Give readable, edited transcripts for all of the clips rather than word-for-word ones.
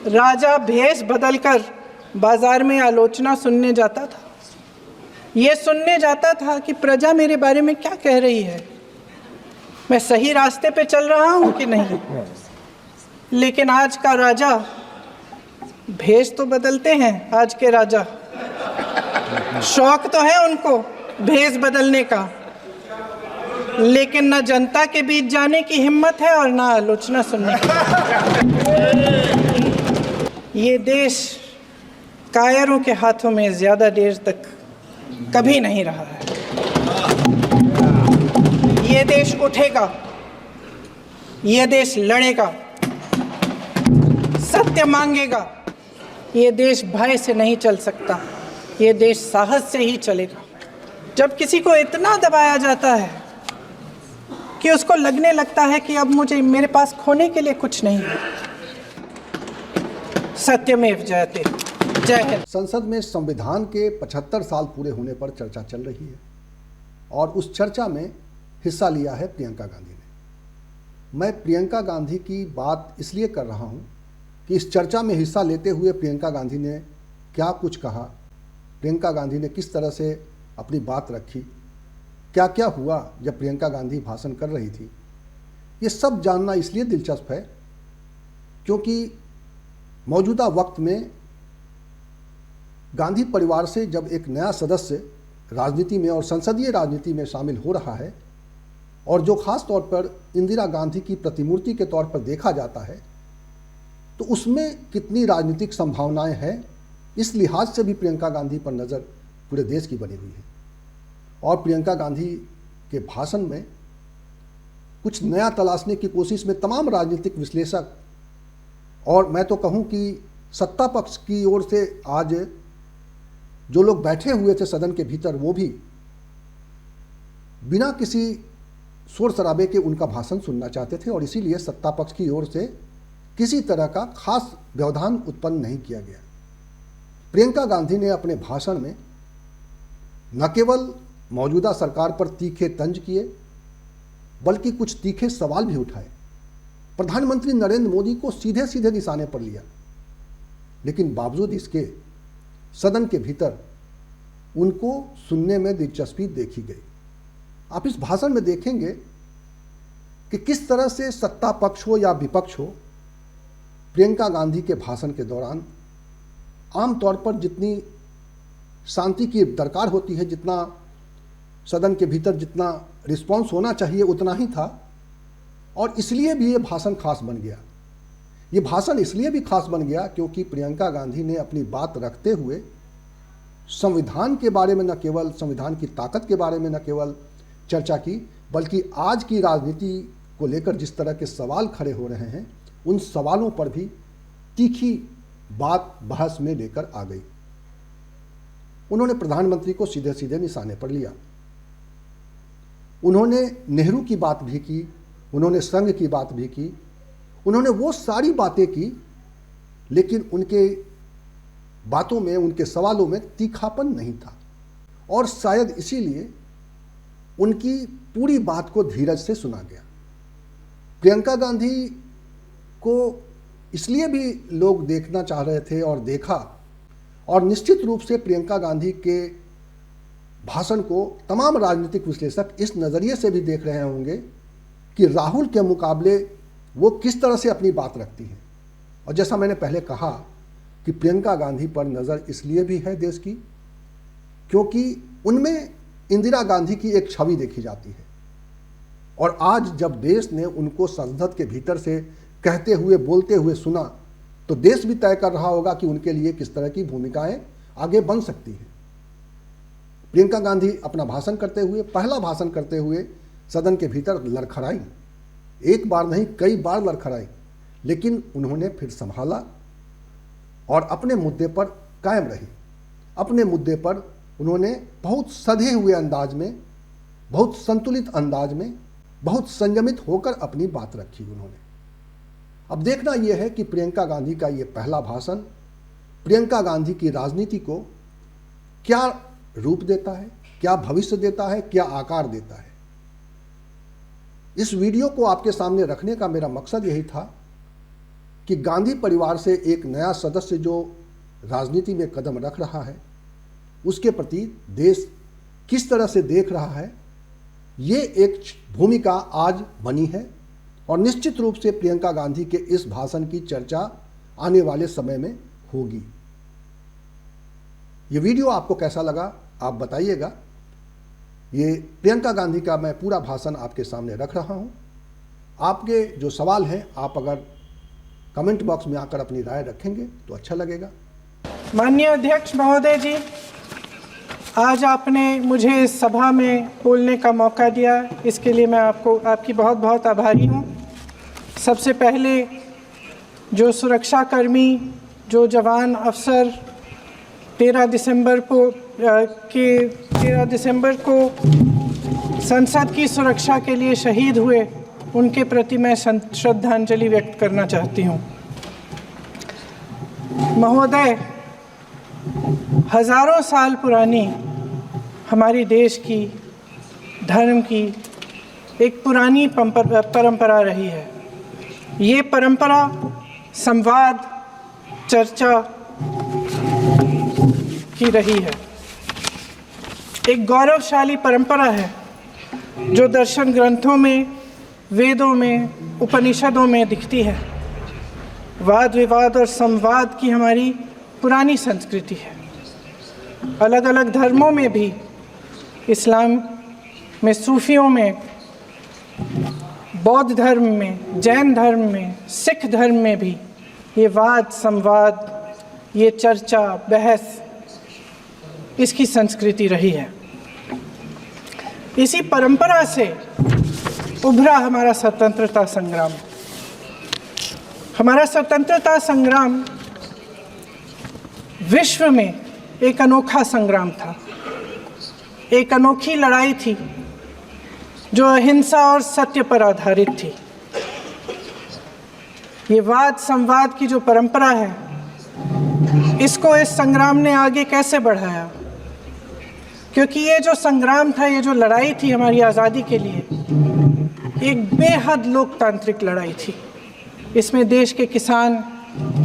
राजा भेष बदलकर बाजार में आलोचना सुनने जाता था। ये सुनने जाता था कि प्रजा मेरे बारे में क्या कह रही है, मैं सही रास्ते पे चल रहा हूँ कि नहीं। लेकिन आज का राजा, भेष तो बदलते हैं आज के राजा, शौक तो है उनको भेष बदलने का, लेकिन न जनता के बीच जाने की हिम्मत है और न आलोचना सुनने की। ये देश कायरों के हाथों में ज्यादा देर तक कभी नहीं रहा है। ये देश उठेगा, ये देश लड़ेगा, सत्य मांगेगा। ये देश भय से नहीं चल सकता, ये देश साहस से ही चलेगा। जब किसी को इतना दबाया जाता है कि उसको लगने लगता है कि अब मेरे पास खोने के लिए कुछ नहीं है। सत्यमेव जयते। जय हिंद। संसद में संविधान के 75 साल पूरे होने पर चर्चा चल रही है और उस चर्चा में हिस्सा लिया है प्रियंका गांधी ने। मैं प्रियंका गांधी की बात इसलिए कर रहा हूं कि इस चर्चा में हिस्सा लेते हुए प्रियंका गांधी ने क्या कुछ कहा, प्रियंका गांधी ने किस तरह से अपनी बात रखी, क्या क्या हुआ जब प्रियंका गांधी भाषण कर रही थी। ये सब जानना इसलिए दिलचस्प है क्योंकि मौजूदा वक्त में गांधी परिवार से जब एक नया सदस्य राजनीति में और संसदीय राजनीति में शामिल हो रहा है और जो खास तौर पर इंदिरा गांधी की प्रतिमूर्ति के तौर पर देखा जाता है, तो उसमें कितनी राजनीतिक संभावनाएं हैं, इस लिहाज से भी प्रियंका गांधी पर नज़र पूरे देश की बनी हुई है। और प्रियंका गांधी के भाषण में कुछ नया तलाशने की कोशिश में तमाम राजनीतिक विश्लेषक और मैं तो कहूं कि सत्ता पक्ष की ओर से आज जो लोग बैठे हुए थे सदन के भीतर, वो भी बिना किसी शोर शराबे के उनका भाषण सुनना चाहते थे और इसीलिए सत्ता पक्ष की ओर से किसी तरह का खास व्यवधान उत्पन्न नहीं किया गया। प्रियंका गांधी ने अपने भाषण में न केवल मौजूदा सरकार पर तीखे तंज किए बल्कि कुछ तीखे सवाल भी उठाए। प्रधानमंत्री नरेंद्र मोदी को सीधे सीधे निशाने पर लिया, लेकिन बावजूद इसके सदन के भीतर उनको सुनने में दिलचस्पी देखी गई। आप इस भाषण में देखेंगे कि किस तरह से सत्ता पक्ष हो या विपक्ष हो, प्रियंका गांधी के भाषण के दौरान आमतौर पर जितनी शांति की दरकार होती है, जितना सदन के भीतर जितना रिस्पॉन्स होना चाहिए उतना ही था। और इसलिए भी ये भाषण खास बन गया। ये भाषण इसलिए भी खास बन गया क्योंकि प्रियंका गांधी ने अपनी बात रखते हुए संविधान के बारे में न केवल संविधान की ताकत के बारे में न केवल चर्चा की, बल्कि आज की राजनीति को लेकर जिस तरह के सवाल खड़े हो रहे हैं उन सवालों पर भी तीखी बात बहस में लेकर आ गई। उन्होंने प्रधानमंत्री को सीधे सीधे निशाने पर लिया। उन्होंने नेहरू की बात भी की, उन्होंने संघ की बात भी की, उन्होंने वो सारी बातें की, लेकिन उनके बातों में, उनके सवालों में तीखापन नहीं था और शायद इसीलिए उनकी पूरी बात को धीरज से सुना गया। प्रियंका गांधी को इसलिए भी लोग देखना चाह रहे थे और देखा, और निश्चित रूप से प्रियंका गांधी के भाषण को तमाम राजनीतिक विश्लेषक इस नज़रिए से भी देख रहे होंगे कि राहुल के मुकाबले वो किस तरह से अपनी बात रखती हैं। और जैसा मैंने पहले कहा कि प्रियंका गांधी पर नज़र इसलिए भी है देश की क्योंकि उनमें इंदिरा गांधी की एक छवि देखी जाती है। और आज जब देश ने उनको संसद के भीतर से कहते हुए, बोलते हुए सुना, तो देश भी तय कर रहा होगा कि उनके लिए किस तरह की भूमिकाएं आगे बन सकती हैं। प्रियंका गांधी अपना भाषण करते हुए, पहला भाषण करते हुए सदन के भीतर लड़खड़ाई, एक बार नहीं कई बार लड़खड़ाई, लेकिन उन्होंने फिर संभाला और अपने मुद्दे पर कायम रही। अपने मुद्दे पर उन्होंने बहुत सधे हुए अंदाज में, बहुत संतुलित अंदाज में, बहुत संयमित होकर अपनी बात रखी उन्होंने। अब देखना यह है कि प्रियंका गांधी का ये पहला भाषण प्रियंका गांधी की राजनीति को क्या रूप देता है, क्या भविष्य देता है, क्या आकार देता है। इस वीडियो को आपके सामने रखने का मेरा मकसद यही था कि गांधी परिवार से एक नया सदस्य जो राजनीति में कदम रख रहा है, उसके प्रति देश किस तरह से देख रहा है, ये एक भूमिका आज बनी है। और निश्चित रूप से प्रियंका गांधी के इस भाषण की चर्चा आने वाले समय में होगी। ये वीडियो आपको कैसा लगा आप बताइएगा। ये प्रियंका गांधी का मैं पूरा भाषण आपके सामने रख रहा हूँ। आपके जो सवाल हैं आप अगर कमेंट बॉक्स में आकर अपनी राय रखेंगे तो अच्छा लगेगा। माननीय अध्यक्ष महोदय जी, आज आपने मुझे इस सभा में बोलने का मौका दिया, इसके लिए मैं आपकी बहुत बहुत आभारी हूँ। सबसे पहले जो सुरक्षाकर्मी, जो जवान अफसर 13 दिसंबर को संसद की सुरक्षा के लिए शहीद हुए, उनके प्रति मैं श्रद्धांजलि व्यक्त करना चाहती हूँ। महोदय, हजारों साल पुरानी हमारी देश की धर्म की एक पुरानी परंपरा रही है। ये परंपरा संवाद, चर्चा की रही है। एक गौरवशाली परंपरा है जो दर्शन ग्रंथों में, वेदों में, उपनिषदों में दिखती है। वाद विवाद और संवाद की हमारी पुरानी संस्कृति है। अलग अलग धर्मों में भी, इस्लाम में, सूफियों में, बौद्ध धर्म में, जैन धर्म में, सिख धर्म में भी ये वाद संवाद, ये चर्चा बहस, इसकी संस्कृति रही है। इसी परंपरा से उभरा हमारा स्वतंत्रता संग्राम। हमारा स्वतंत्रता संग्राम विश्व में एक अनोखा संग्राम था, एक अनोखी लड़ाई थी जो अहिंसा और सत्य पर आधारित थी। ये वाद संवाद की जो परंपरा है, इसको इस संग्राम ने आगे कैसे बढ़ाया? क्योंकि ये जो संग्राम था, ये जो लड़ाई थी हमारी आज़ादी के लिए, एक बेहद लोकतांत्रिक लड़ाई थी। इसमें देश के किसान,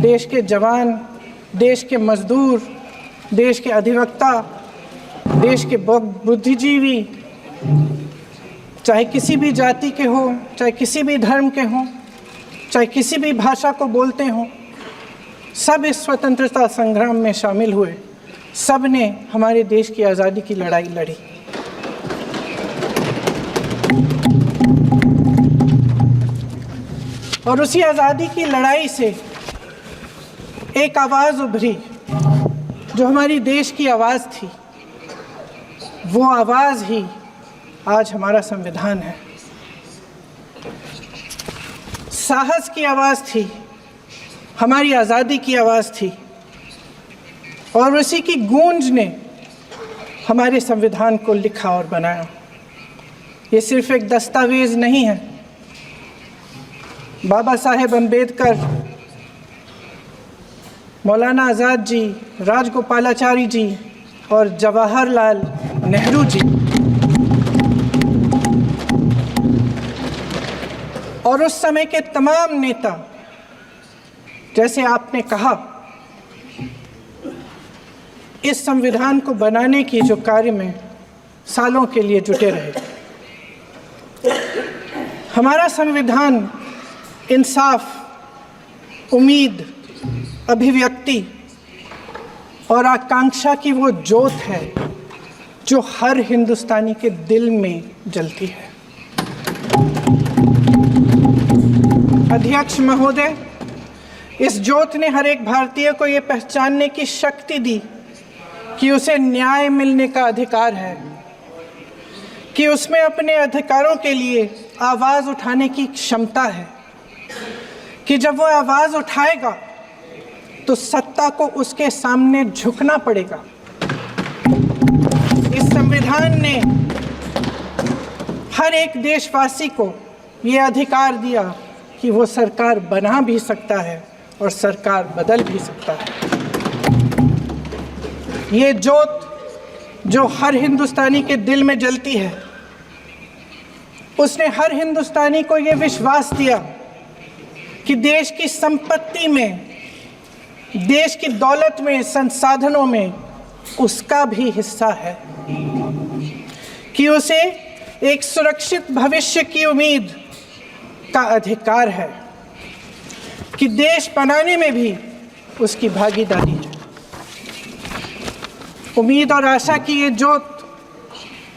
देश के जवान, देश के मजदूर, देश के अधिवक्ता, देश के बुद्धिजीवी, चाहे किसी भी जाति के हों, चाहे किसी भी धर्म के हों, चाहे किसी भी भाषा को बोलते हों, सब इस स्वतंत्रता संग्राम में शामिल हुए। सब ने हमारे देश की आज़ादी की लड़ाई लड़ी। और उसी आज़ादी की लड़ाई से एक आवाज़ उभरी जो हमारी देश की आवाज़ थी। वो आवाज़ ही आज हमारा संविधान है। साहस की आवाज़ थी, हमारी आज़ादी की आवाज़ थी, और उसी की गूंज ने हमारे संविधान को लिखा और बनाया। ये सिर्फ एक दस्तावेज नहीं है। बाबा साहेब अम्बेडकर, मौलाना आज़ाद जी, राजगोपालाचारी जी और जवाहरलाल नेहरू जी और उस समय के तमाम नेता, जैसे आपने कहा, इस संविधान को बनाने की जो कार्य में सालों के लिए जुटे रहे। हमारा संविधान इंसाफ, उम्मीद, अभिव्यक्ति और आकांक्षा की वो ज्योत है जो हर हिंदुस्तानी के दिल में जलती है। अध्यक्ष महोदय, इस ज्योत ने हर एक भारतीय को ये पहचानने की शक्ति दी कि उसे न्याय मिलने का अधिकार है, कि उसमें अपने अधिकारों के लिए आवाज़ उठाने की क्षमता है, कि जब वो आवाज़ उठाएगा तो सत्ता को उसके सामने झुकना पड़ेगा। इस संविधान ने हर एक देशवासी को ये अधिकार दिया कि वो सरकार बना भी सकता है और सरकार बदल भी सकता है। ये ज्योत जो हर हिंदुस्तानी के दिल में जलती है, उसने हर हिंदुस्तानी को ये विश्वास दिया कि देश की संपत्ति में, देश की दौलत में, संसाधनों में उसका भी हिस्सा है, कि उसे एक सुरक्षित भविष्य की उम्मीद का अधिकार है, कि देश बनाने में भी उसकी भागीदारी है। उम्मीद और आशा की ये ज्योत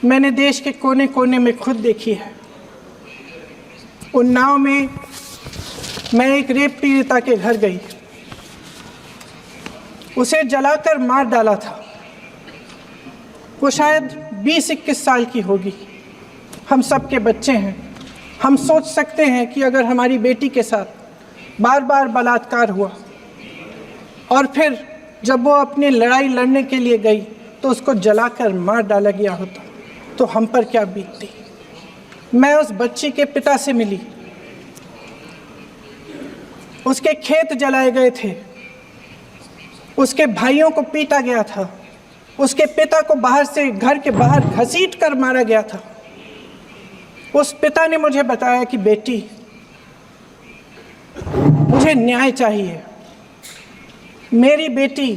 मैंने देश के कोने कोने में खुद देखी है। उन्नाव में मैं एक रेप पीड़िता के घर गई, उसे जलाकर मार डाला था। वो शायद 20-21 साल की होगी। हम सब के बच्चे हैं। हम सोच सकते हैं कि अगर हमारी बेटी के साथ बार बार बलात्कार हुआ और फिर जब वो अपनी लड़ाई लड़ने के लिए गई तो उसको जलाकर मार डाला गया होता तो हम पर क्या बीतती। मैं उस बच्ची के पिता से मिली। उसके खेत जलाए गए थे, उसके भाइयों को पीटा गया था, उसके पिता को बाहर से, घर के बाहर घसीट कर मारा गया था। उस पिता ने मुझे बताया कि बेटी, मुझे न्याय चाहिए। मेरी बेटी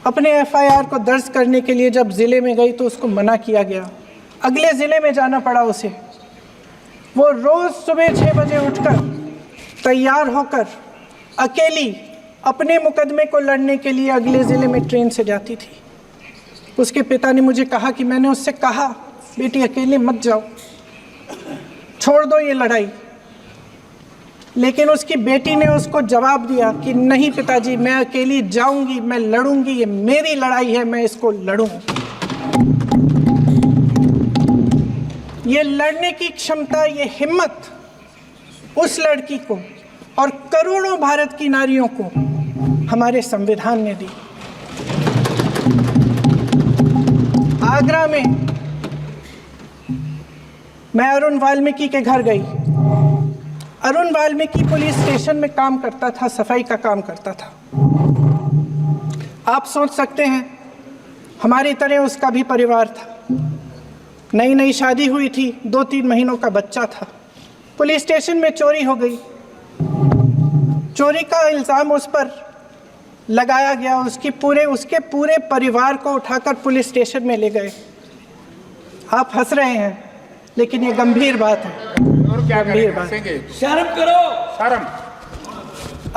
अपने एफआईआर को दर्ज करने के लिए जब ज़िले में गई तो उसको मना किया गया, अगले ज़िले में जाना पड़ा उसे। वो रोज़ सुबह 6 बजे उठकर तैयार होकर अकेली अपने मुकदमे को लड़ने के लिए अगले ज़िले में ट्रेन से जाती थी। उसके पिता ने मुझे कहा कि मैंने उससे कहा, बेटी अकेले मत जाओ, छोड़ दो ये लड़ाई। लेकिन उसकी बेटी ने उसको जवाब दिया कि नहीं पिताजी, मैं अकेली जाऊंगी, मैं लड़ूंगी, ये मेरी लड़ाई है, मैं इसको लड़ूंगी। ये लड़ने की क्षमता, ये हिम्मत उस लड़की को और करोड़ों भारत की नारियों को हमारे संविधान ने दी। आगरा में मैं अरुण वाल्मीकि के घर गई। अरुण वाल्मीकि पुलिस स्टेशन में काम करता था, सफाई का काम करता था। आप सोच सकते हैं हमारी तरह उसका भी परिवार था। नई नई शादी हुई थी, 2-3 महीनों का बच्चा था। पुलिस स्टेशन में चोरी हो गई। चोरी का इल्ज़ाम उस पर लगाया गया। उसके पूरे परिवार को उठाकर पुलिस स्टेशन में ले गए। आप हंस रहे हैं, लेकिन ये गंभीर बात है। गंभीर बात। शर्म करो, शर्म।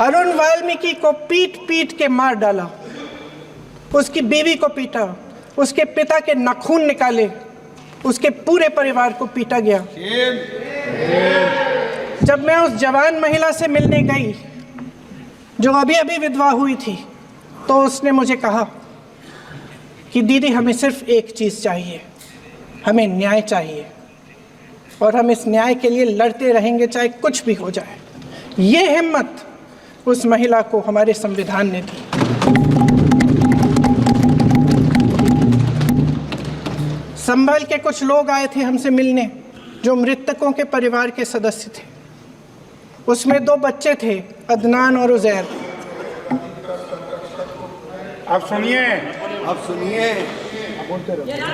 अरुण वाल्मीकि को पीट पीट के मार डाला, उसकी बीवी को पीटा, उसके पिता के नाखून निकाले, उसके पूरे परिवार को पीटा गया। जब मैं उस जवान महिला से मिलने गई जो अभी अभी विधवा हुई थी, तो उसने मुझे कहा कि दीदी, हमें सिर्फ एक चीज़ चाहिए, हमें न्याय चाहिए और हम इस न्याय के लिए लड़ते रहेंगे, चाहे कुछ भी हो जाए। ये हिम्मत उस महिला को हमारे संविधान ने दी। संभल के कुछ लोग आए थे हमसे मिलने जो मृतकों के परिवार के सदस्य थे। उसमें 2 बच्चे थे, अदनान और उजैर। अब सुनिए।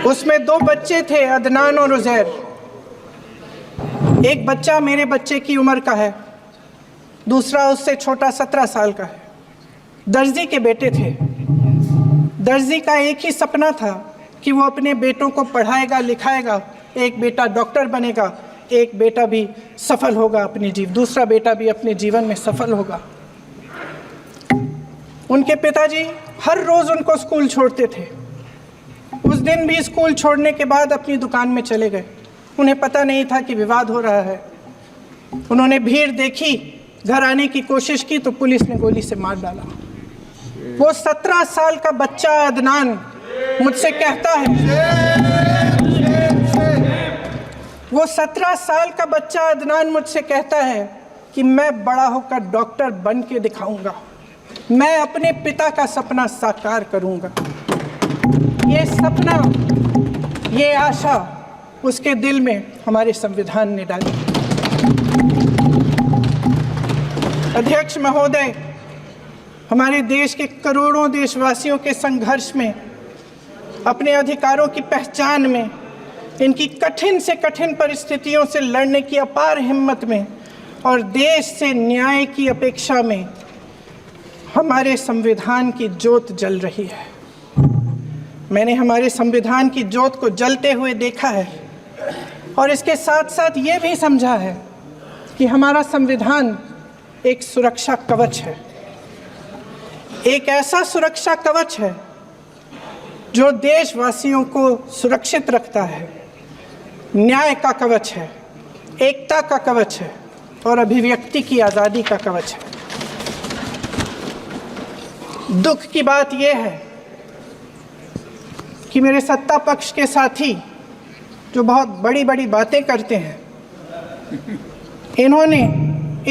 उसमें 2 बच्चे थे, अदनान और उजैर। एक बच्चा मेरे बच्चे की उम्र का है, दूसरा उससे छोटा 17 साल का है। दर्जी के बेटे थे। दर्जी का एक ही सपना था कि वो अपने बेटों को पढ़ाएगा, लिखाएगा। एक बेटा डॉक्टर बनेगा, एक बेटा भी सफल होगा दूसरा बेटा भी अपने जीवन में सफल होगा। उनके पिताजी हर रोज़ उनको स्कूल छोड़ते थे। उस दिन भी स्कूल छोड़ने के बाद अपनी दुकान में चले गए। उन्हें पता नहीं था कि विवाद हो रहा है। उन्होंने भीड़ देखी, घर आने की कोशिश की तो पुलिस ने गोली से मार डाला। वो 17 साल का बच्चा अदनान मुझसे कहता है, वो 17 साल का बच्चा अदनान मुझसे कहता है कि मैं बड़ा होकर डॉक्टर बन के दिखाऊंगा, मैं अपने पिता का सपना साकार करूंगा। ये सपना, ये आशा उसके दिल में हमारे संविधान ने डाली। अध्यक्ष महोदय, हमारे देश के करोड़ों देशवासियों के संघर्ष में, अपने अधिकारों की पहचान में, इनकी कठिन से कठिन परिस्थितियों से लड़ने की अपार हिम्मत में और देश से न्याय की अपेक्षा में हमारे संविधान की ज्योत जल रही है। मैंने हमारे संविधान की ज्योत को जलते हुए देखा है और इसके साथ साथ ये भी समझा है कि हमारा संविधान एक सुरक्षा कवच है, एक ऐसा सुरक्षा कवच है जो देशवासियों को सुरक्षित रखता है, न्याय का कवच है, एकता का कवच है और अभिव्यक्ति की आज़ादी का कवच है। दुख की बात यह है कि मेरे सत्ता पक्ष के साथी जो बहुत बड़ी बड़ी बातें करते हैं, इन्होंने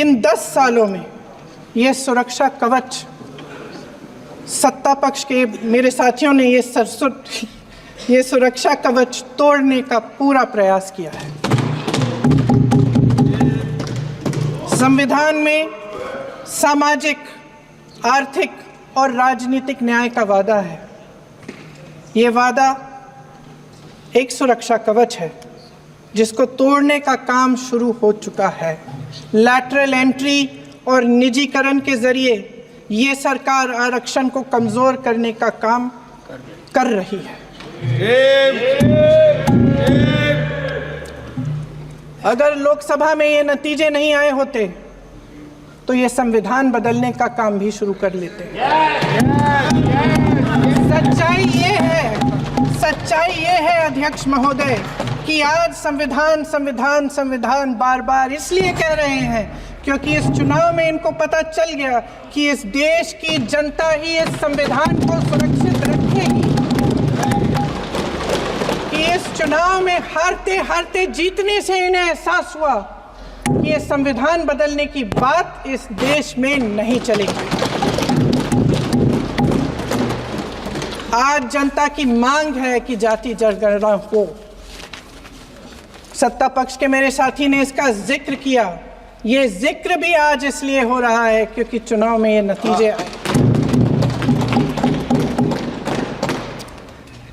इन 10 सालों में ये सुरक्षा कवच, सत्ता पक्ष के मेरे साथियों ने ये सुरक्षा कवच तोड़ने का पूरा प्रयास किया है। संविधान में सामाजिक, आर्थिक और राजनीतिक न्याय का वादा है। ये वादा एक सुरक्षा कवच है जिसको तोड़ने का काम शुरू हो चुका है। लैटरल एंट्री और निजीकरण के जरिए ये सरकार आरक्षण को कमजोर करने का काम कर रही है। अगर लोकसभा में ये नतीजे नहीं आए होते तो ये संविधान बदलने का काम भी शुरू कर लेते। सच्चाई ये है अध्यक्ष महोदय कि आज संविधान बार बार इसलिए कह रहे हैं क्योंकि इस चुनाव में इनको पता चल गया कि इस देश की जनता ही इस संविधान को सुरक्षित रखेगी, कि इस चुनाव में हारते हारते जीतने से इन्हें एहसास हुआ कि ये संविधान बदलने की बात इस देश में नहीं चलेगी। आज जनता की मांग है कि जाति जनगणना हो। सत्ता पक्ष के मेरे साथी ने इसका जिक्र किया। ये जिक्र भी आज इसलिए हो रहा है क्योंकि चुनाव में ये नतीजे आए।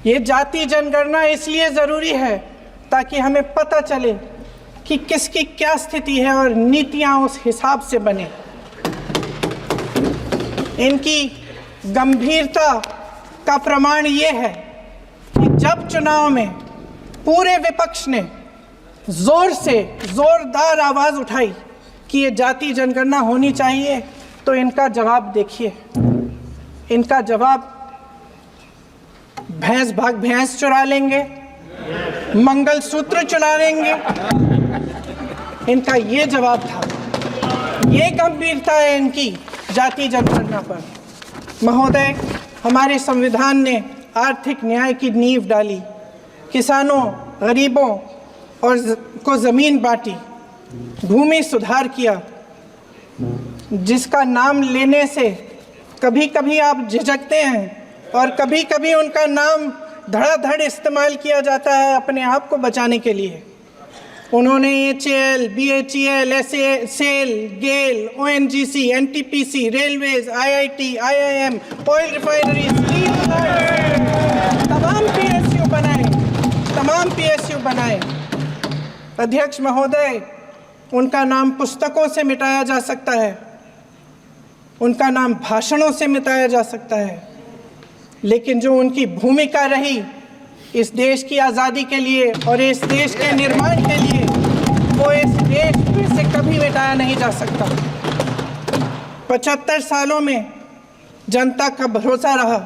ये जाति जनगणना इसलिए जरूरी है ताकि हमें पता चले कि किसकी क्या स्थिति है और नीतियां उस हिसाब से बने। इनकी गंभीरता का प्रमाण ये है कि जब चुनाव में पूरे विपक्ष ने जोरदार आवाज उठाई कि ये जाति जनगणना होनी चाहिए, तो इनका जवाब देखिए। इनका जवाब भैंस भाग भैंस चुरा लेंगे, मंगलसूत्र चुरा लेंगे, इनका ये जवाब था। ये गंभीरता है इनकी जाति जनगणना पर। महोदय, हमारे संविधान ने आर्थिक न्याय की नींव डाली, किसानों, गरीबों और को ज़मीन बांटी, भूमि सुधार किया, जिसका नाम लेने से कभी कभी आप झिझकते हैं और कभी कभी उनका नाम धड़ाधड़ इस्तेमाल किया जाता है अपने आप को बचाने के लिए। उन्होंने HAL, BHEL, SAIL, GAIL, ONGC, NTPC, railways, IIT, IIM, oil refineries, तमाम PSU बनाए। अध्यक्ष महोदय, उनका नाम पुस्तकों से मिटाया जा सकता है, उनका नाम भाषणों से मिटाया जा सकता है, लेकिन जो उनकी भूमिका रही इस देश की आज़ादी के लिए और इस देश के निर्माण के लिए, वो इस देश से कभी मिटाया नहीं जा सकता। 75 सालों में जनता का भरोसा रहा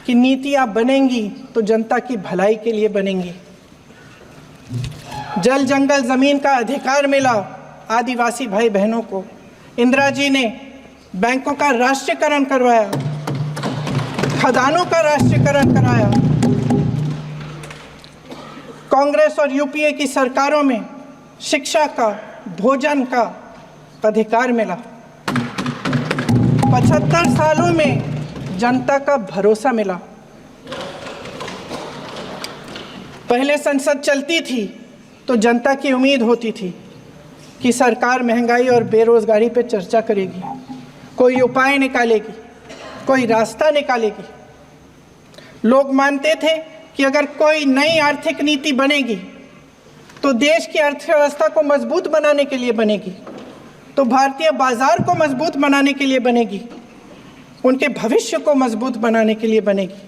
कि नीतियाँ बनेंगी तो जनता की भलाई के लिए बनेंगी। जल जंगल ज़मीन का अधिकार मिला आदिवासी भाई बहनों को। इंदिरा जी ने बैंकों का राष्ट्रीयकरण करवाया, खदानों का राष्ट्रीयकरण कराया। कांग्रेस और यूपीए की सरकारों में शिक्षा का, भोजन का अधिकार मिला। 75 सालों में जनता का भरोसा मिला। पहले संसद चलती थी तो जनता की उम्मीद होती थी कि सरकार महंगाई और बेरोजगारी पर चर्चा करेगी, कोई उपाय निकालेगी, कोई रास्ता निकालेगी। लोग मानते थे कि अगर कोई नई आर्थिक नीति बनेगी तो देश की अर्थव्यवस्था को मजबूत बनाने के लिए बनेगी। तो भारतीय बाजार को मजबूत बनाने के लिए बनेगी, उनके भविष्य को मजबूत बनाने के लिए बनेगी।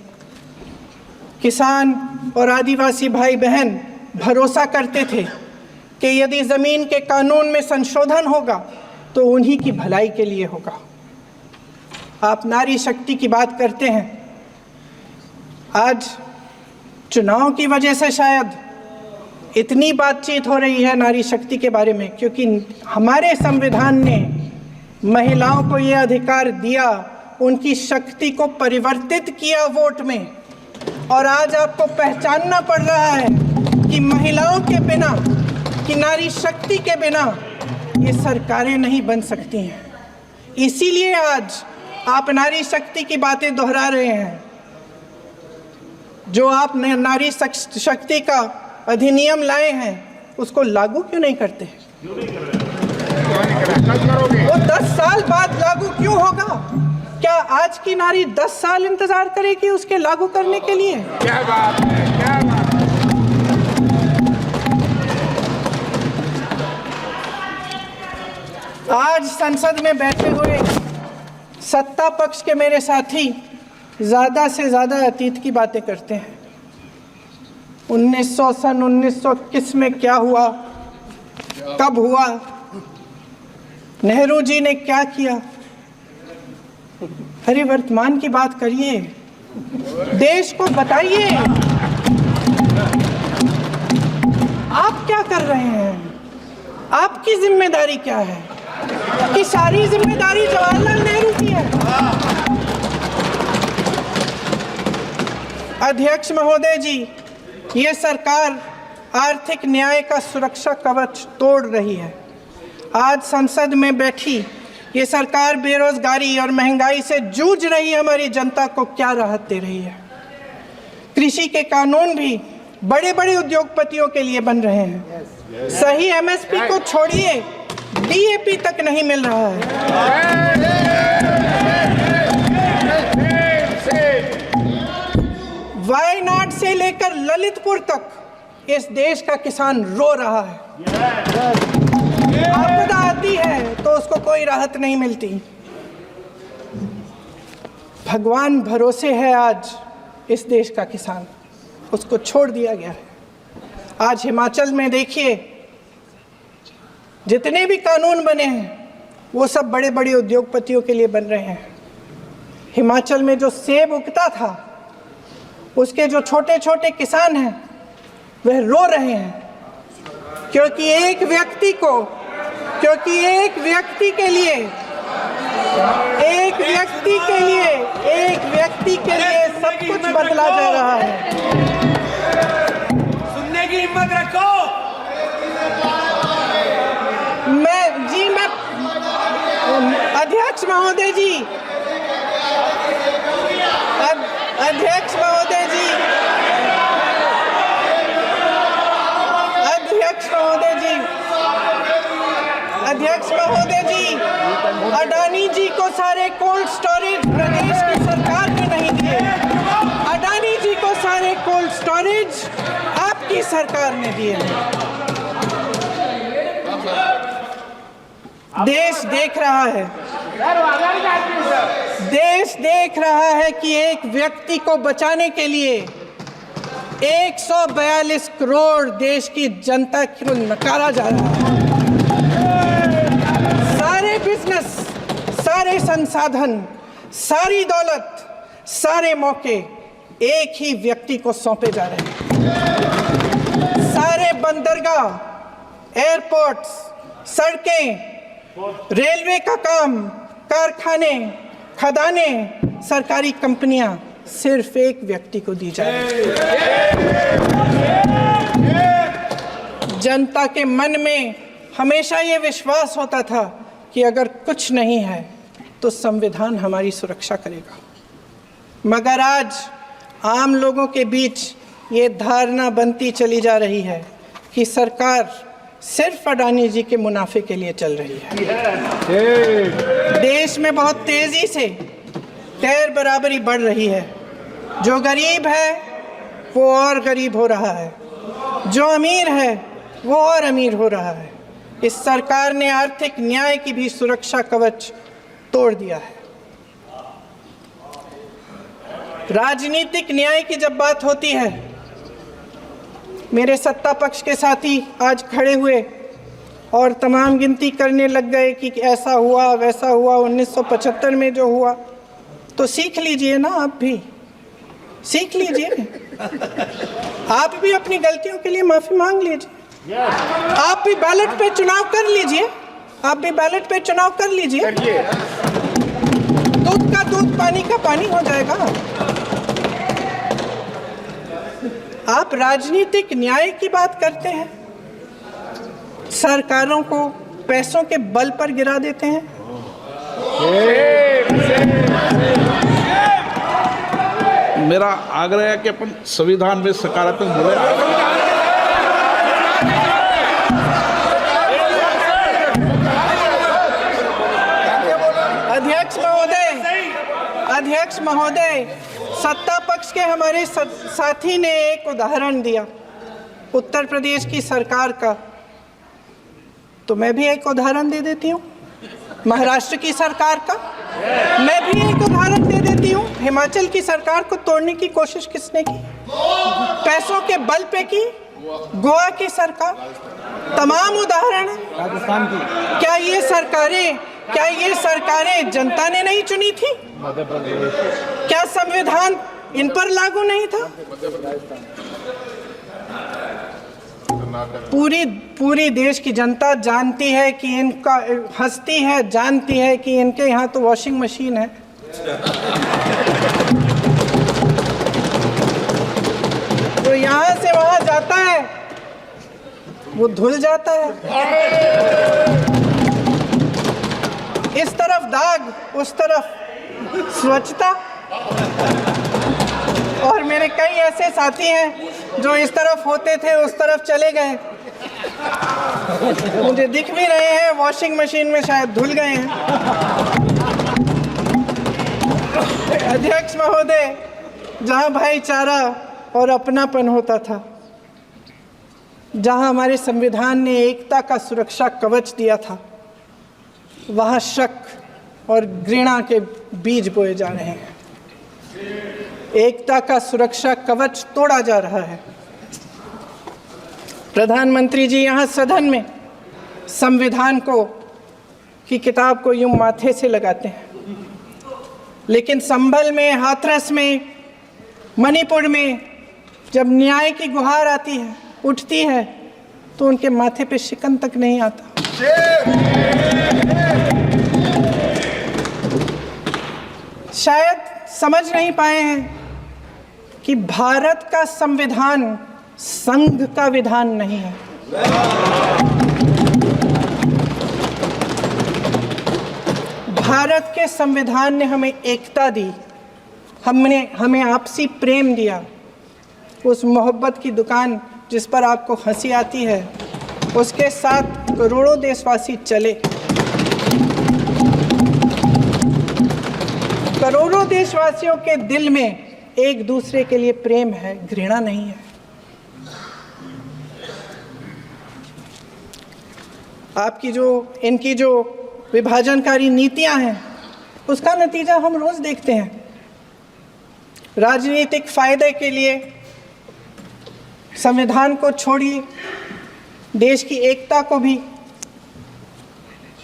किसान और आदिवासी भाई बहन भरोसा करते थे कि यदि ज़मीन के कानून में संशोधन होगा तो उन्हीं की भलाई के लिए होगा। आप नारी शक्ति की बात करते हैं। आज चुनाव की वजह से शायद इतनी बातचीत हो रही है नारी शक्ति के बारे में, क्योंकि हमारे संविधान ने महिलाओं को ये अधिकार दिया, उनकी शक्ति को परिवर्तित किया वोट में। और आज आपको पहचानना पड़ रहा है कि महिलाओं के बिना, कि नारी शक्ति के बिना ये सरकारें नहीं बन सकती हैं। इसीलिए आज आप नारी शक्ति की बातें दोहरा रहे हैं। जो आप नारी शक्ति का अधिनियम लाए हैं उसको लागू क्यों नहीं करते? वो 10 साल बाद लागू क्यों होगा? क्या आज की नारी 10 साल इंतजार करेगी उसके लागू करने के लिए? क्या बात है, क्या बात है। आज संसद में बैठे हुए सत्ता पक्ष के मेरे साथी ज़्यादा से ज़्यादा अतीत की बातें करते हैं। 1921 में क्या हुआ, कब हुआ, नेहरू जी ने क्या किया। अरे वर्तमान की बात करिए, देश को बताइए आप क्या कर रहे हैं, आपकी जिम्मेदारी क्या है? कि सारी जिम्मेदारी जवाहरलाल नेहरू की है। अध्यक्ष महोदय जी, ये सरकार आर्थिक न्याय का सुरक्षा कवच तोड़ रही है। आज संसद में बैठी ये सरकार बेरोजगारी और महंगाई से जूझ रही हमारी जनता को क्या राहत दे रही है? कृषि के कानून भी बड़े बड़े उद्योगपतियों के लिए बन रहे हैं। सही एमएसपी को छोड़िए, डीएपी तक नहीं मिल रहा है। वायनाड से लेकर ललितपुर तक इस देश का किसान रो रहा है। आपदा आती है तो उसको कोई राहत नहीं मिलती। भगवान भरोसे है आज इस देश का किसान, उसको छोड़ दिया गया है। आज हिमाचल में देखिए, जितने भी कानून बने हैं वो सब बड़े बड़े उद्योगपतियों के लिए बन रहे हैं। हिमाचल में जो सेब उगता था उसके जो छोटे छोटे किसान हैं वह रो रहे हैं, क्योंकि एक व्यक्ति के लिए सब कुछ बदला जा रहा है। सुनने की हिम्मत रखो। अध्यक्ष महोदय जी, अध्यक्ष महोदय जी, अडानी जी को सारे कोल्ड स्टोरेज प्रदेश की सरकार ने नहीं दिए। अडानी जी को सारे कोल्ड स्टोरेज आपकी सरकार ने दिए। देश देख रहा है कि एक व्यक्ति को बचाने के लिए 142 करोड़ देश की जनता को नकारा जा रहा है। सारे बिजनेस, सारे संसाधन, सारी दौलत, सारे मौके एक ही व्यक्ति को सौंपे जा रहे हैं। सारे बंदरगाह, एयरपोर्ट्स, सड़कें, रेलवे का काम, कारखाने, खदाने, सरकारी कंपनियां सिर्फ एक व्यक्ति को दी जा रही है। जनता के मन में हमेशा ये विश्वास होता था कि अगर कुछ नहीं है तो संविधान हमारी सुरक्षा करेगा, मगर आज आम लोगों के बीच ये धारणा बनती चली जा रही है कि सरकार सिर्फ अडानी जी के मुनाफे के लिए चल रही है। देश में बहुत तेजी से गैर बराबरी बढ़ रही है। जो गरीब है वो और गरीब हो रहा है, जो अमीर है वो और अमीर हो रहा है। इस सरकार ने आर्थिक न्याय की भी सुरक्षा कवच तोड़ दिया है। राजनीतिक न्याय की जब बात होती है, मेरे सत्ता पक्ष के साथी आज खड़े हुए और तमाम गिनती करने लग गए कि ऐसा हुआ वैसा हुआ 1975 में जो हुआ, तो सीख लीजिए ना, आप भी सीख लीजिए, आप भी अपनी गलतियों के लिए माफी मांग लीजिए, आप भी बैलेट पे चुनाव कर लीजिए, आप भी बैलेट पे चुनाव कर लीजिए, दूध का दूध पानी का पानी हो जाएगा। आप राजनीतिक न्याय की बात करते हैं, सरकारों को पैसों के बल पर गिरा देते हैं। मेरा आग्रह है कि अपन संविधान में सकारात्मक बोले। अध्यक्ष महोदय, सत्ता पक्ष के हमारे साथी ने एक उदाहरण दिया उत्तर प्रदेश की सरकार का, तो मैं भी एक उदाहरण दे देती हूँ महाराष्ट्र की सरकार का, मैं भी एक उदाहरण दे देती हूँ हिमाचल की सरकार को तोड़ने की कोशिश किसने की, पैसों के बल पे की, गोवा की सरकार, तमाम उदाहरण है। राजस्थान की क्या ये सरकारें जनता ने नहीं चुनी थी? क्या संविधान इन पर लागू नहीं था? पूरी देश की जनता जानती है कि इनका हंसती है, जानती है कि इनके यहाँ तो वॉशिंग मशीन है। तो यहाँ से वहाँ जाता है, वो धुल जाता है। इस तरफ दाग, उस तरफ स्वच्छता। और मेरे कई ऐसे साथी हैं जो इस तरफ होते थे उस तरफ चले गए, मुझे दिख भी रहे हैं, वॉशिंग मशीन में शायद धुल गए हैं। अध्यक्ष महोदय, जहां भाईचारा और अपनापन होता था, जहां हमारे संविधान ने एकता का सुरक्षा कवच दिया था, वहां शक और घृणा के बीज बोए जा रहे हैं। एकता का सुरक्षा कवच तोड़ा जा रहा है। प्रधानमंत्री जी यहाँ सदन में संविधान की किताब को यूं माथे से लगाते हैं, लेकिन संभल में, हाथरस में, मणिपुर में जब न्याय की गुहार आती है, उठती है, तो उनके माथे पे शिकन तक नहीं आता। शायद समझ नहीं पाए हैं कि भारत का संविधान संघ का विधान नहीं है। भारत के संविधान ने हमें एकता दी, हमें आपसी प्रेम दिया। उस मोहब्बत की दुकान जिस पर आपको हंसी आती है, उसके साथ करोड़ों देशवासी चले। करोड़ों देशवासियों के दिल में एक दूसरे के लिए प्रेम है, घृणा नहीं है। इनकी जो विभाजनकारी नीतियां हैं, उसका नतीजा हम रोज देखते हैं। राजनीतिक फायदे के लिए संविधान को छोड़िए, देश की एकता को भी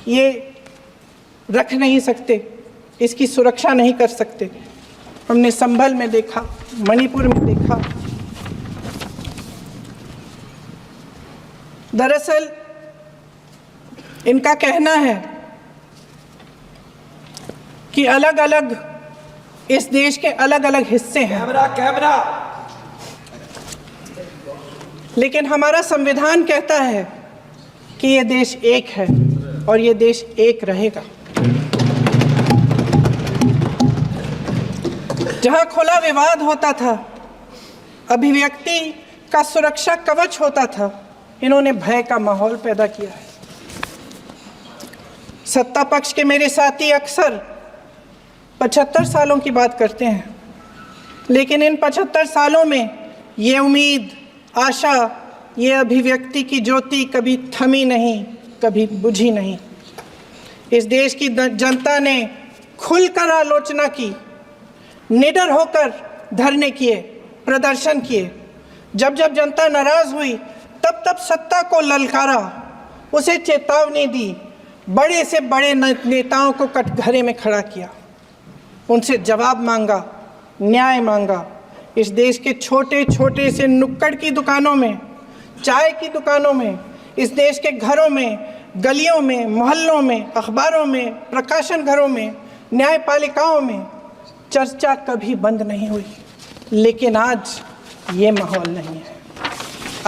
ये रख नहीं सकते, इसकी सुरक्षा नहीं कर सकते। हमने संभल में देखा, मणिपुर में देखा। दरअसल इनका कहना है कि अलग अलग इस देश के अलग अलग हिस्से हैं, लेकिन हमारा संविधान कहता है कि ये देश एक है और ये देश एक रहेगा। जहां खुला विवाद होता था, अभिव्यक्ति का सुरक्षा कवच होता था, इन्होंने भय का माहौल पैदा किया है। सत्ता पक्ष के मेरे साथी अक्सर 75 सालों की बात करते हैं, लेकिन इन 75 सालों में ये उम्मीद, आशा, ये अभिव्यक्ति की ज्योति कभी थमी नहीं, कभी बुझी नहीं। इस देश की जनता ने खुलकर आलोचना की, निडर होकर धरने किए, प्रदर्शन किए। जब जब जनता नाराज हुई तब तब सत्ता को ललकारा, उसे चेतावनी दी, बड़े से बड़े नेताओं को कटघरे में खड़ा किया, उनसे जवाब मांगा, न्याय मांगा। इस देश के छोटे छोटे से नुक्कड़ की दुकानों में, चाय की दुकानों में, इस देश के घरों में, गलियों में, मोहल्लों में, अखबारों में, प्रकाशन घरों में, न्यायपालिकाओं में चर्चा कभी बंद नहीं हुई। लेकिन आज ये माहौल नहीं है।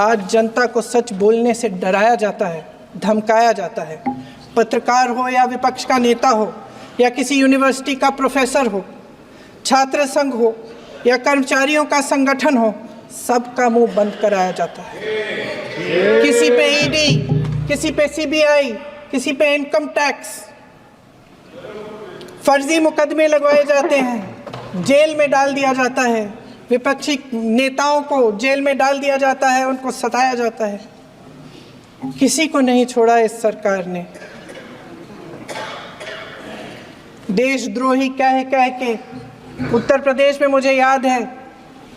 आज जनता को सच बोलने से डराया जाता है, धमकाया जाता है। पत्रकार हो या विपक्ष का नेता हो या किसी यूनिवर्सिटी का प्रोफेसर हो, छात्र संघ हो या कर्मचारियों का संगठन हो, सबका मुंह बंद कराया जाता है। किसी पे ईडी, किसी पे सीबीआई, किसी पे इनकम टैक्स, फर्जी मुकदमे लगवाए जाते हैं, जेल में डाल दिया जाता है, विपक्षी नेताओं को जेल में डाल दिया जाता है, उनको सताया जाता है। किसी को नहीं छोड़ा इस सरकार ने। देशद्रोही कह के उत्तर प्रदेश में मुझे याद है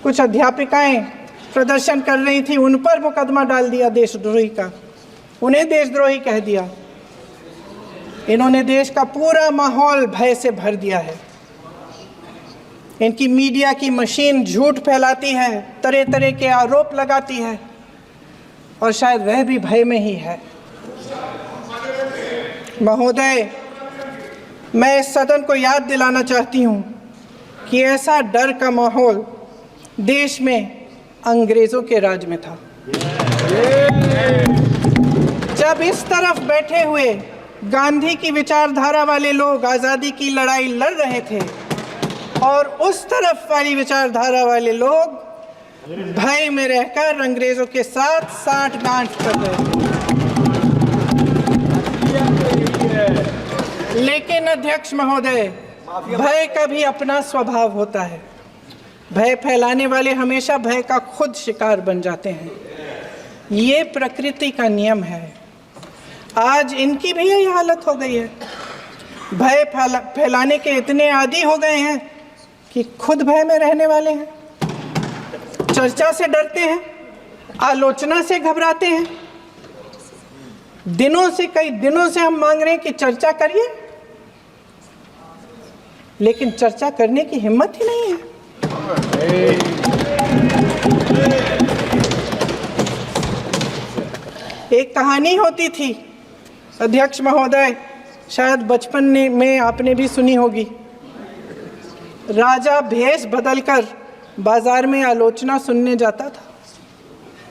कुछ अध्यापिकाएं प्रदर्शन कर रही थी, उन पर मुकदमा डाल दिया देशद्रोही का, उन्हें देशद्रोही कह दिया। इन्होंने देश का पूरा माहौल भय से भर दिया है। इनकी मीडिया की मशीन झूठ फैलाती है, तरह तरह के आरोप लगाती है, और शायद वह भी भय में ही है। महोदय, मैं इस सदन को याद दिलाना चाहती हूँ कि ऐसा डर का माहौल देश में अंग्रेज़ों के राज में था। जब इस तरफ बैठे हुए गांधी की विचारधारा वाले लोग आज़ादी की लड़ाई लड़ रहे थे और उस तरफ वाली विचारधारा वाले लोग भय में रहकर अंग्रेज़ों के साथ साठ-गांठ कर रहे थे। लेकिन अध्यक्ष महोदय, भय का भी अपना स्वभाव होता है। भय फैलाने वाले हमेशा भय का खुद शिकार बन जाते हैं। ये प्रकृति का नियम है। आज इनकी भी यही हालत हो गई है। भय फैलाने के इतने आदी हो गए हैं कि खुद भय में रहने वाले हैं, चर्चा से डरते हैं, आलोचना से घबराते हैं। कई दिनों से हम मांग रहे हैं कि चर्चा करिए, लेकिन चर्चा करने की हिम्मत ही नहीं है। एक कहानी होती थी अध्यक्ष महोदय, शायद बचपन में आपने भी सुनी होगी। राजा भेष बदलकर बाजार में आलोचना सुनने जाता था।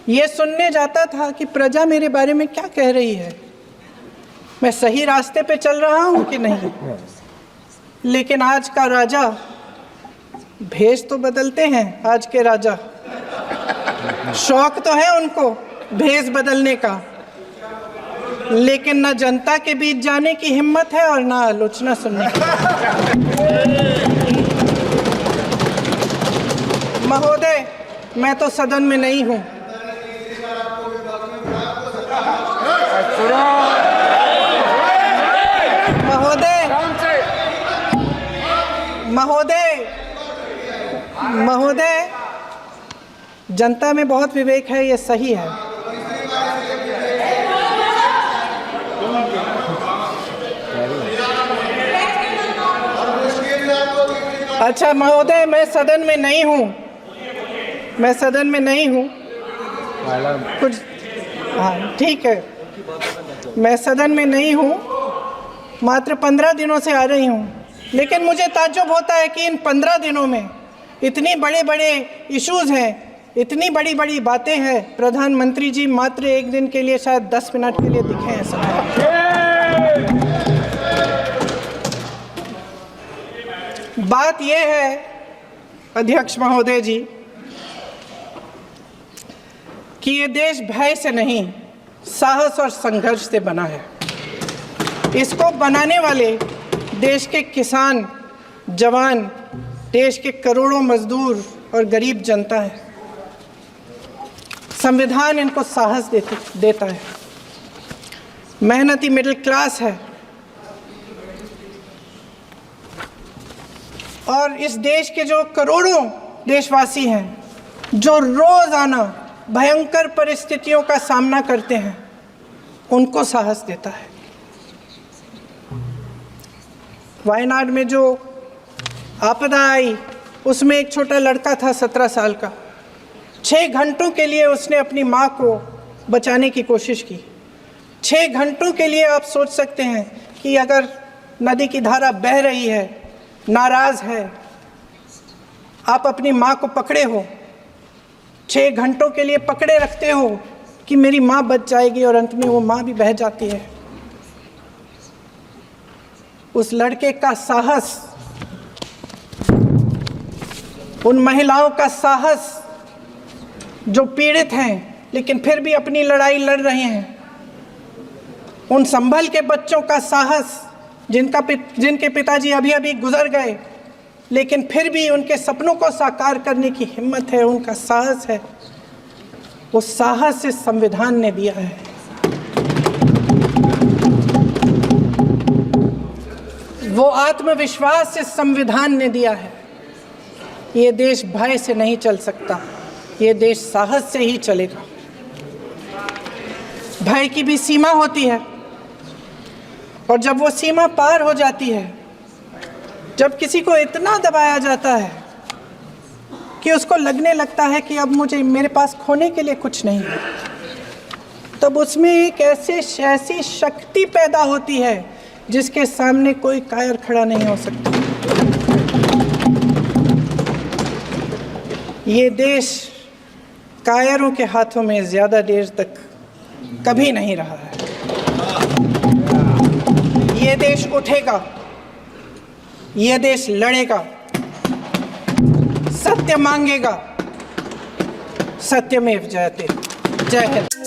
ये सुनने जाता था कि प्रजा मेरे बारे में क्या कह रही है, मैं सही रास्ते पे चल रहा हूँ कि नहीं। लेकिन आज का राजा, भेष तो बदलते हैं आज के राजा, शौक तो है उनको भेष बदलने का, लेकिन न जनता के बीच जाने की हिम्मत है और न आलोचना सुनने की। महोदय, मैं तो सदन में नहीं हूँ। महोदय, जनता में बहुत विवेक है, ये सही है। अच्छा महोदय, मैं सदन में नहीं हूँ, कुछ, हाँ ठीक है, मैं सदन में नहीं हूँ, मात्र 15 दिनों से आ रही हूँ। लेकिन मुझे ताज्जुब होता है कि इन 15 दिनों में इतनी बड़े इश्यूज़ हैं, इतनी बड़ी बातें हैं, प्रधानमंत्री जी मात्र एक दिन के लिए शायद 10 मिनट के लिए दिखे हैं सब। बात यह है अध्यक्ष महोदय जी कि ये देश भय से नहीं, साहस और संघर्ष से बना है। इसको बनाने वाले देश के किसान, जवान, देश के करोड़ों मजदूर और गरीब जनता है। संविधान इनको साहस देता है। मेहनती मिडिल क्लास है और इस देश के जो करोड़ों देशवासी हैं जो रोजाना भयंकर परिस्थितियों का सामना करते हैं, उनको साहस देता है। वायनाड में जो आपदा आई उसमें एक छोटा लड़का था 17 साल का। 6 घंटों के लिए उसने अपनी माँ को बचाने की कोशिश की। 6 घंटों के लिए आप सोच सकते हैं कि अगर नदी की धारा बह रही है, नाराज है, आप अपनी माँ को पकड़े हो, 6 घंटों के लिए पकड़े रखते हो कि मेरी माँ बच जाएगी और अंत में वो माँ भी बह जाती है। उस लड़के का साहस, उन महिलाओं का साहस जो पीड़ित हैं लेकिन फिर भी अपनी लड़ाई लड़ रहे हैं, उन संभल के बच्चों का साहस जिनके पिताजी अभी अभी गुजर गए लेकिन फिर भी उनके सपनों को साकार करने की हिम्मत है, उनका साहस है, वो साहस इस संविधान ने दिया है। वो आत्मविश्वास इस संविधान ने दिया है। ये देश भय से नहीं चल सकता, ये देश साहस से ही चलेगा। भय की भी सीमा होती है और जब वो सीमा पार हो जाती है, जब किसी को इतना दबाया जाता है कि उसको लगने लगता है कि अब मेरे पास खोने के लिए कुछ नहीं है, तब उसमें एक ऐसी शक्ति पैदा होती है जिसके सामने कोई कायर खड़ा नहीं हो सकता। ये देश कायरों के हाथों में ज़्यादा देर तक कभी नहीं रहा है। ये देश उठेगा, ये देश लड़ेगा, सत्य मांगेगा, सत्यमेव जयते। जय हिंद।